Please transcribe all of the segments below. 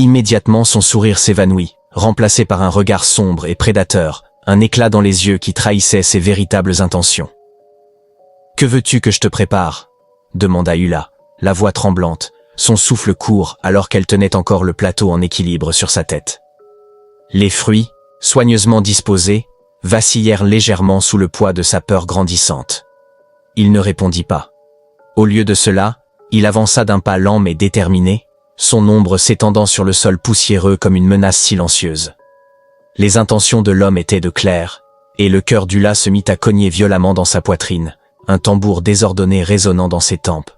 Immédiatement son sourire s'évanouit, remplacé par un regard sombre et prédateur, un éclat dans les yeux qui trahissait ses véritables intentions. « Que veux-tu que je te prépare ?» demanda Ula, la voix tremblante, son souffle court alors qu'elle tenait encore le plateau en équilibre sur sa tête. Les fruits, soigneusement disposés, vacillèrent légèrement sous le poids de sa peur grandissante. Il ne répondit pas. Au lieu de cela, il avança d'un pas lent mais déterminé, son ombre s'étendant sur le sol poussiéreux comme une menace silencieuse. Les intentions de l'homme étaient de clair, et le cœur d'Ula se mit à cogner violemment dans sa poitrine, un tambour désordonné résonnant dans ses tempes.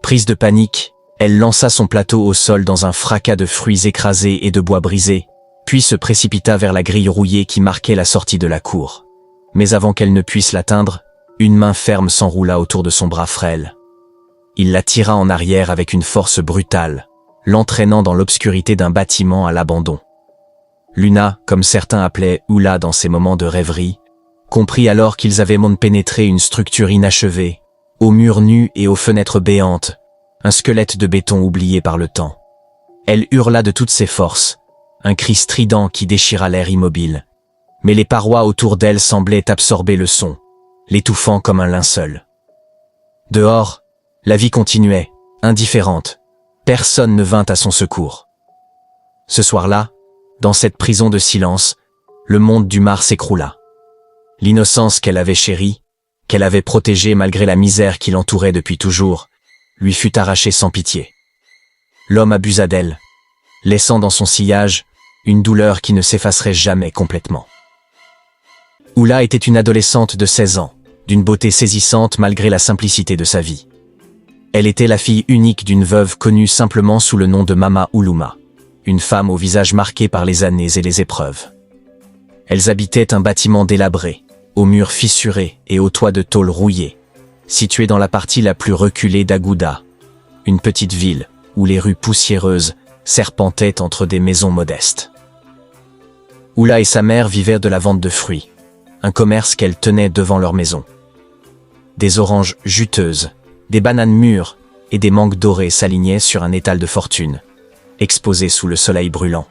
Prise de panique, elle lança son plateau au sol dans un fracas de fruits écrasés et de bois brisés, puis se précipita vers la grille rouillée qui marquait la sortie de la cour. Mais avant qu'elle ne puisse l'atteindre, une main ferme s'enroula autour de son bras frêle. Il la tira en arrière avec une force brutale, l'entraînant dans l'obscurité d'un bâtiment à l'abandon. Luna, comme certains appelaient Ula dans ces moments de rêverie, comprit alors qu'ils avaient pénétré une structure inachevée, aux murs nus et aux fenêtres béantes, un squelette de béton oublié par le temps. Elle hurla de toutes ses forces, un cri strident qui déchira l'air immobile. Mais les parois autour d'elle semblaient absorber le son, l'étouffant comme un linceul. Dehors, la vie continuait, indifférente. Personne ne vint à son secours. Ce soir-là, dans cette prison de silence, le monde d'Umar s'écroula. L'innocence qu'elle avait chérie, qu'elle avait protégée malgré la misère qui l'entourait depuis toujours, lui fut arrachée sans pitié. L'homme abusa d'elle, laissant dans son sillage une douleur qui ne s'effacerait jamais complètement. Ula était une adolescente de 16 ans, d'une beauté saisissante malgré la simplicité de sa vie. Elle était la fille unique d'une veuve connue simplement sous le nom de Mama Uluma, une femme au visage marqué par les années et les épreuves. Elles habitaient un bâtiment délabré, aux murs fissurés et aux toits de tôle rouillés, situé dans la partie la plus reculée d'Agouda, une petite ville où les rues poussiéreuses serpentaient entre des maisons modestes. Ula et sa mère vivaient de la vente de fruits, un commerce qu'elle tenait devant leur maison. Des oranges juteuses, des bananes mûres et des mangues dorées s'alignaient sur un étal de fortune, exposé sous le soleil brûlant.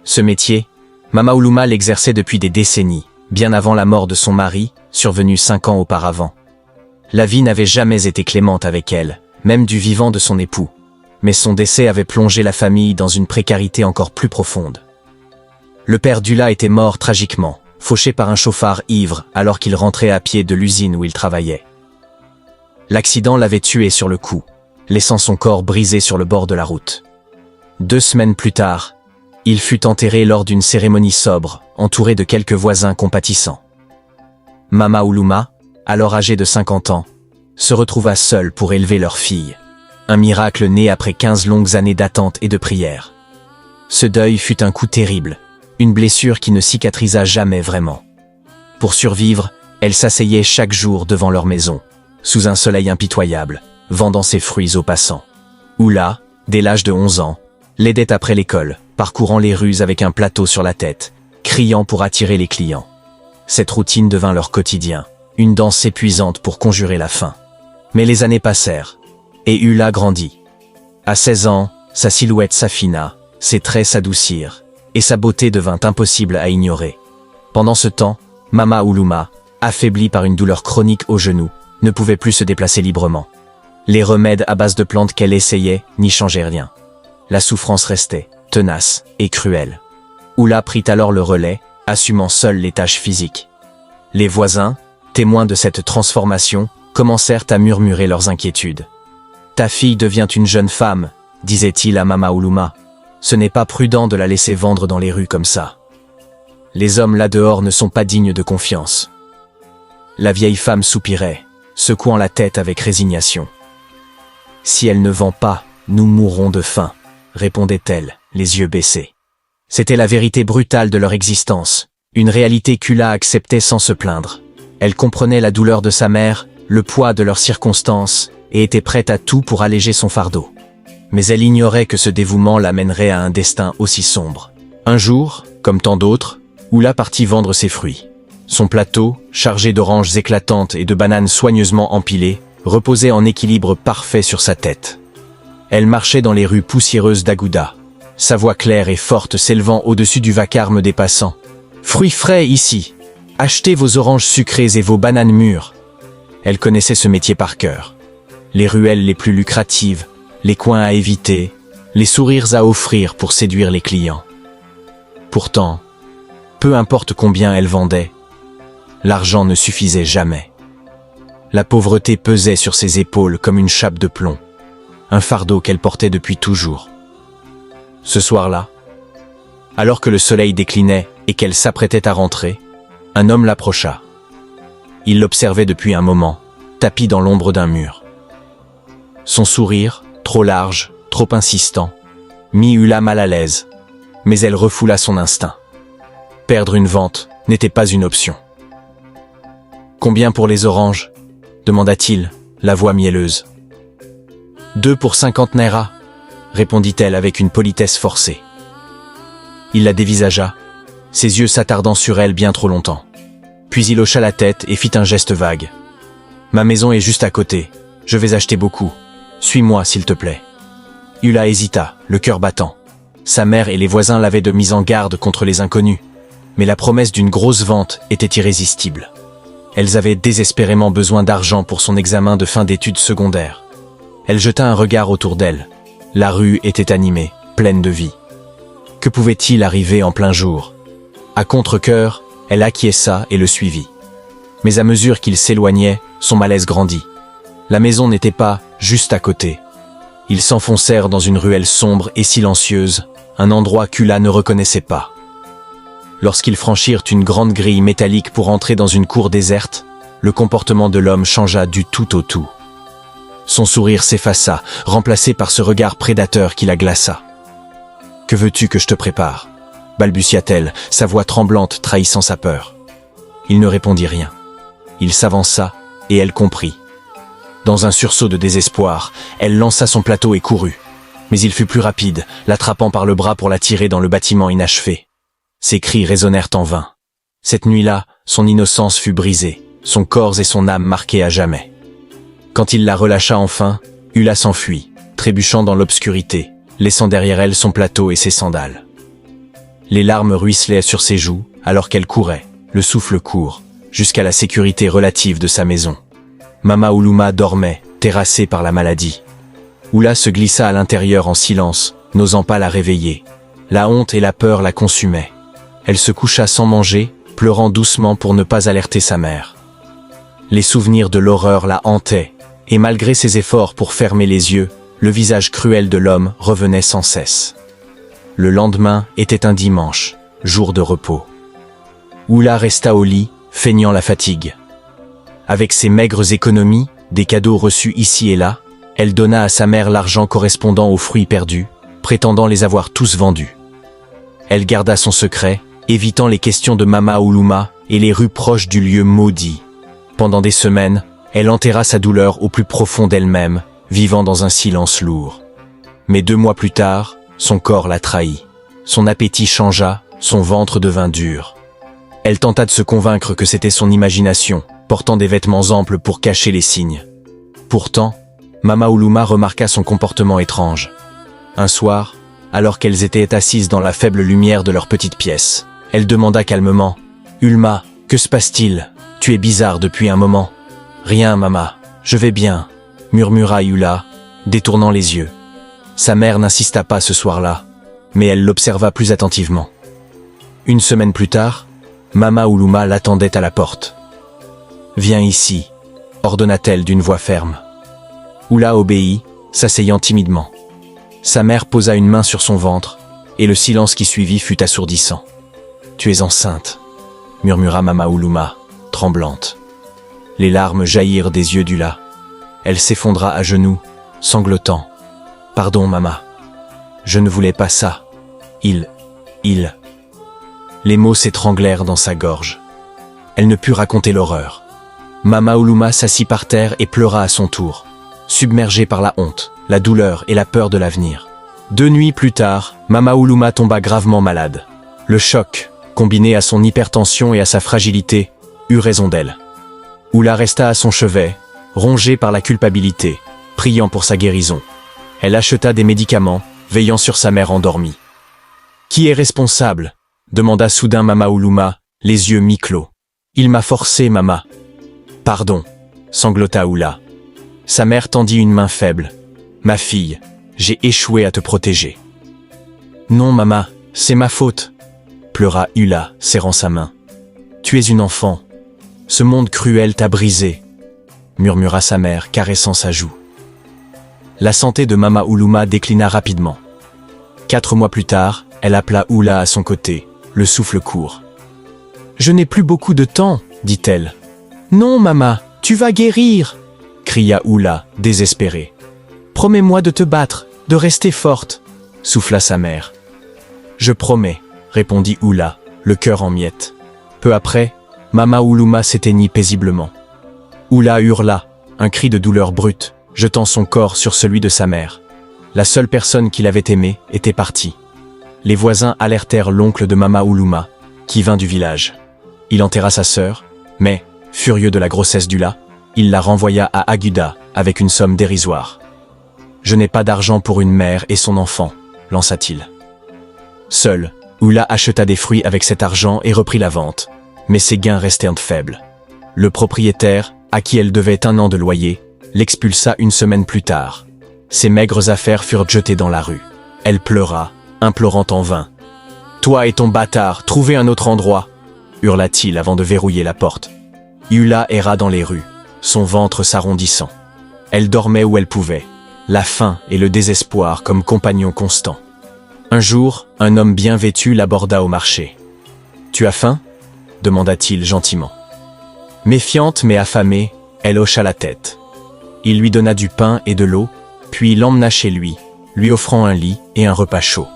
Ce métier, Mama Uluma l'exerçait depuis des décennies, bien avant la mort de son mari, survenue 5 ans auparavant. La vie n'avait jamais été clémente avec elle, même du vivant de son époux, mais son décès avait plongé la famille dans une précarité encore plus profonde. Le père d'Ula était mort tragiquement, fauché par un chauffard ivre alors qu'il rentrait à pied de l'usine où il travaillait. L'accident l'avait tué sur le coup, laissant son corps brisé sur le bord de la route. 2 semaines plus tard, il fut enterré lors d'une cérémonie sobre, entouré de quelques voisins compatissants. Mama Uluma, alors âgée de 50 ans, se retrouva seule pour élever leur fille. Un miracle né après 15 longues années d'attente et de prière. Ce deuil fut un coup terrible, une blessure qui ne cicatrisa jamais vraiment. Pour survivre, elle s'asseyait chaque jour devant leur maison, sous un soleil impitoyable, vendant ses fruits aux passants. Ula, dès l'âge de 11 ans, l'aidait après l'école, parcourant les rues avec un plateau sur la tête, criant pour attirer les clients. Cette routine devint leur quotidien, une danse épuisante pour conjurer la faim. Mais les années passèrent, et Ula grandit. À 16 ans, sa silhouette s'affina, ses traits s'adoucirent, et sa beauté devint impossible à ignorer. Pendant ce temps, Mama Uluma, affaiblie par une douleur chronique au genou, ne pouvait plus se déplacer librement. Les remèdes à base de plantes qu'elle essayait n'y changeaient rien. La souffrance restait, tenace et cruelle. Ula prit alors le relais, assumant seule les tâches physiques. Les voisins, témoins de cette transformation, commencèrent à murmurer leurs inquiétudes. « Ta fille devient une jeune femme », disait-il à Mama Uluma. « Ce n'est pas prudent de la laisser vendre dans les rues comme ça. Les hommes là dehors ne sont pas dignes de confiance. » La vieille femme soupirait, secouant la tête avec résignation. « Si elle ne vend pas, nous mourrons de faim », répondait-elle, les yeux baissés. C'était la vérité brutale de leur existence, une réalité qu'Ula acceptait sans se plaindre. Elle comprenait la douleur de sa mère, le poids de leurs circonstances, et était prête à tout pour alléger son fardeau. Mais elle ignorait que ce dévouement l'amènerait à un destin aussi sombre. Un jour, comme tant d'autres, Ula partit vendre ses fruits. Son plateau, chargé d'oranges éclatantes et de bananes soigneusement empilées, reposait en équilibre parfait sur sa tête. Elle marchait dans les rues poussiéreuses d'Agouda, sa voix claire et forte s'élevant au-dessus du vacarme des passants. « Fruits frais ici! Achetez vos oranges sucrées et vos bananes mûres !» Elle connaissait ce métier par cœur. Les ruelles les plus lucratives, les coins à éviter, les sourires à offrir pour séduire les clients. Pourtant, peu importe combien elle vendait, l'argent ne suffisait jamais. La pauvreté pesait sur ses épaules comme une chape de plomb, un fardeau qu'elle portait depuis toujours. Ce soir-là, alors que le soleil déclinait et qu'elle s'apprêtait à rentrer, un homme l'approcha. Il l'observait depuis un moment, tapi dans l'ombre d'un mur. Son sourire, trop large, trop insistant, mit Hula mal à l'aise, mais elle refoula son instinct. Perdre une vente n'était pas une option. « Combien pour les oranges ?» demanda-t-il, la voix mielleuse. « 2 pour 50 nairas » répondit-elle avec une politesse forcée. Il la dévisagea, ses yeux s'attardant sur elle bien trop longtemps. Puis il hocha la tête et fit un geste vague. « Ma maison est juste à côté, je vais acheter beaucoup. Suis-moi, s'il te plaît. » Hula hésita, le cœur battant. Sa mère et les voisins l'avaient de mise en garde contre les inconnus, mais la promesse d'une grosse vente était irrésistible. Elles avaient désespérément besoin d'argent pour son examen de fin d'études secondaires. Elle jeta un regard autour d'elle. La rue était animée, pleine de vie. Que pouvait-il arriver en plein jour? À contre-cœur, elle acquiesça et le suivit. Mais à mesure qu'il s'éloignait, son malaise grandit. La maison n'était pas juste à côté. Ils s'enfoncèrent dans une ruelle sombre et silencieuse, un endroit qu'Hula ne reconnaissait pas. Lorsqu'ils franchirent une grande grille métallique pour entrer dans une cour déserte, le comportement de l'homme changea du tout au tout. Son sourire s'effaça, remplacé par ce regard prédateur qui la glaça. « Que veux-tu que je te prépare ?» balbutia-t-elle, sa voix tremblante trahissant sa peur. Il ne répondit rien. Il s'avança, et elle comprit. Dans un sursaut de désespoir, elle lança son plateau et courut. Mais il fut plus rapide, l'attrapant par le bras pour la tirer dans le bâtiment inachevé. Ses cris résonnèrent en vain. Cette nuit-là, son innocence fut brisée, son corps et son âme marqués à jamais. Quand il la relâcha enfin, Hula s'enfuit, trébuchant dans l'obscurité, laissant derrière elle son plateau et ses sandales. Les larmes ruisselaient sur ses joues, alors qu'elle courait, le souffle court, jusqu'à la sécurité relative de sa maison. Mama Uluma dormait, terrassée par la maladie. Hula se glissa à l'intérieur en silence, n'osant pas la réveiller. La honte et la peur la consumaient. Elle se coucha sans manger, pleurant doucement pour ne pas alerter sa mère. Les souvenirs de l'horreur la hantaient, et malgré ses efforts pour fermer les yeux, le visage cruel de l'homme revenait sans cesse. Le lendemain était un dimanche, jour de repos. Hula resta au lit, feignant la fatigue. Avec ses maigres économies, des cadeaux reçus ici et là, elle donna à sa mère l'argent correspondant aux fruits perdus, prétendant les avoir tous vendus. Elle garda son secret, évitant les questions de Mama Uluma et les rues proches du lieu maudit. Pendant des semaines, elle enterra sa douleur au plus profond d'elle-même, vivant dans un silence lourd. Mais 2 mois plus tard, son corps la trahit. Son appétit changea, son ventre devint dur. Elle tenta de se convaincre que c'était son imagination, portant des vêtements amples pour cacher les signes. Pourtant, Mama Uluma remarqua son comportement étrange. Un soir, alors qu'elles étaient assises dans la faible lumière de leur petite pièce, elle demanda calmement « Ulma, que se passe-t-il? Tu es bizarre depuis un moment. »« Rien, Mama, je vais bien. » murmura Hula, détournant les yeux. Sa mère n'insista pas ce soir-là, mais elle l'observa plus attentivement. 1 semaine plus tard, Mama Uluma l'attendait à la porte. « Viens ici », ordonna-t-elle d'une voix ferme. Hula obéit, s'asseyant timidement. Sa mère posa une main sur son ventre, et le silence qui suivit fut assourdissant. « Tu es enceinte », murmura Mama Uluma, tremblante. Les larmes jaillirent des yeux d'Hula. Elle s'effondra à genoux, sanglotant. « Pardon, Mama. Je ne voulais pas ça. Il... » Les mots s'étranglèrent dans sa gorge. Elle ne put raconter l'horreur. Mama Uluma s'assit par terre et pleura à son tour, submergée par la honte, la douleur et la peur de l'avenir. 2 nuits plus tard, Mama Uluma tomba gravement malade. Le choc, combiné à son hypertension et à sa fragilité, eut raison d'elle. Hula resta à son chevet, rongée par la culpabilité, priant pour sa guérison. Elle acheta des médicaments, veillant sur sa mère endormie. Qui est responsable? Demanda soudain Mama Uluma, les yeux mi-clos. Il m'a forcé, Mama. Pardon, sanglota Ula. Sa mère tendit une main faible. Ma fille, j'ai échoué à te protéger. Non, Mama, c'est ma faute, pleura Ula, serrant sa main. Tu es une enfant. Ce monde cruel t'a brisé, murmura sa mère, caressant sa joue. La santé de Mama Uluma déclina rapidement. 4 mois plus tard, elle appela Ula à son côté, le souffle court. Je n'ai plus beaucoup de temps, dit-elle. Non, Mama, tu vas guérir, cria Ula, désespérée. Promets-moi de te battre, de rester forte, souffla sa mère. Je promets, répondit Ula, le cœur en miettes. Peu après, Mama Uluma s'éteignit paisiblement. Ula hurla, un cri de douleur brute, jetant son corps sur celui de sa mère. La seule personne qui l'avait aimée était partie. Les voisins alertèrent l'oncle de Mama Uluma, qui vint du village. Il enterra sa sœur, mais, furieux de la grossesse d'Ula, il la renvoya à Aguda avec une somme dérisoire. « Je n'ai pas d'argent pour une mère et son enfant », lança-t-il. Seul, Ula acheta des fruits avec cet argent et reprit la vente, mais ses gains restèrent faibles. Le propriétaire, à qui elle devait 1 an de loyer, l'expulsa une semaine plus tard. Ses maigres affaires furent jetées dans la rue. Elle pleura, implorant en vain. « Toi et ton bâtard, trouvez un autre endroit !» hurla-t-il avant de verrouiller la porte. Ula erra dans les rues, son ventre s'arrondissant. Elle dormait où elle pouvait, la faim et le désespoir comme compagnons constants. Un jour, un homme bien vêtu l'aborda au marché. « Tu as faim ?» demanda-t-il gentiment. Méfiante mais affamée, elle hocha la tête. Il lui donna du pain et de l'eau, puis l'emmena chez lui offrant un lit et un repas chaud.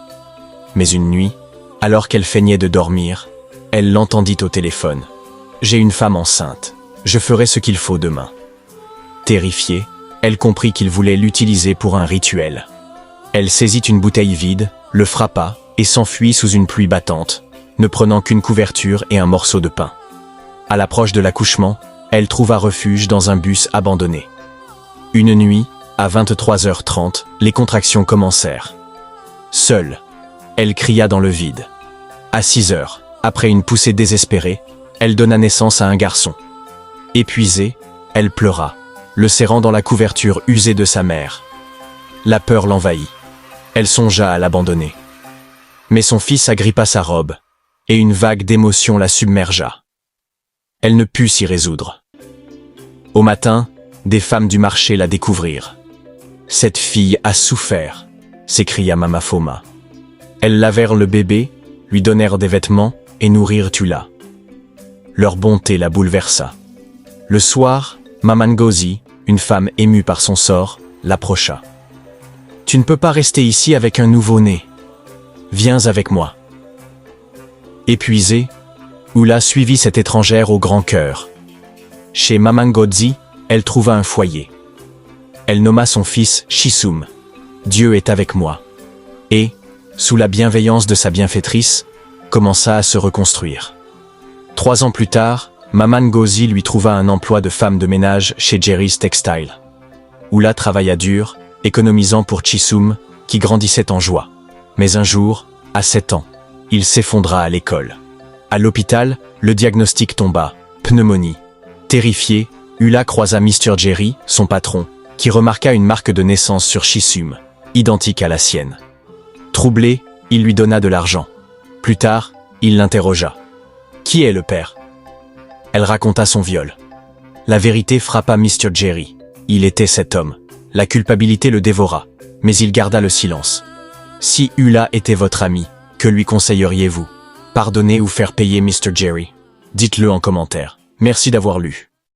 Mais une nuit, alors qu'elle feignait de dormir, elle l'entendit au téléphone. « J'ai une femme enceinte. Je ferai ce qu'il faut demain. » Terrifiée, elle comprit qu'il voulait l'utiliser pour un rituel. Elle saisit une bouteille vide, le frappa et s'enfuit sous une pluie battante, ne prenant qu'une couverture et un morceau de pain. À l'approche de l'accouchement, elle trouva refuge dans un bus abandonné. Une nuit, à 23h30, les contractions commencèrent. Seule, elle cria dans le vide. À 6h, après une poussée désespérée, elle donna naissance à un garçon. Épuisée, elle pleura, le serrant dans la couverture usée de sa mère. La peur l'envahit. Elle songea à l'abandonner. Mais son fils agrippa sa robe, et une vague d'émotion la submergea. Elle ne put s'y résoudre. Au matin, des femmes du marché la découvrirent. « Cette fille a souffert », s'écria Mama Foma. Elles lavèrent le bébé, lui donnèrent des vêtements et nourrirent Ula. Leur bonté la bouleversa. Le soir, Mama Ngozi, une femme émue par son sort, l'approcha. « Tu ne peux pas rester ici avec un nouveau-né. Viens avec moi. » Épuisée, Ula suivit cette étrangère au grand cœur. Chez Mama Ngozi, elle trouva un foyer. Elle nomma son fils Chisum. « Dieu est avec moi. » Et, sous la bienveillance de sa bienfaitrice, commença à se reconstruire. 3 ans plus tard, Mama Ngozi lui trouva un emploi de femme de ménage chez Jerry's Textile. Ula travailla dur, économisant pour Chisum, qui grandissait en joie. Mais un jour, à 7 ans, il s'effondra à l'école. À l'hôpital, le diagnostic tomba, pneumonie. Terrifié, Ula croisa Mr. Jerry, son patron, qui remarqua une marque de naissance sur Chisum, identique à la sienne. Troublé, il lui donna de l'argent. Plus tard, il l'interrogea. « Qui est le père ?» Elle raconta son viol. La vérité frappa Mr. Jerry. Il était cet homme. La culpabilité le dévora, mais il garda le silence. « Si Ula était votre ami, que lui conseilleriez-vous? Pardonner ou faire payer Mr. Jerry? Dites-le en commentaire. Merci d'avoir lu.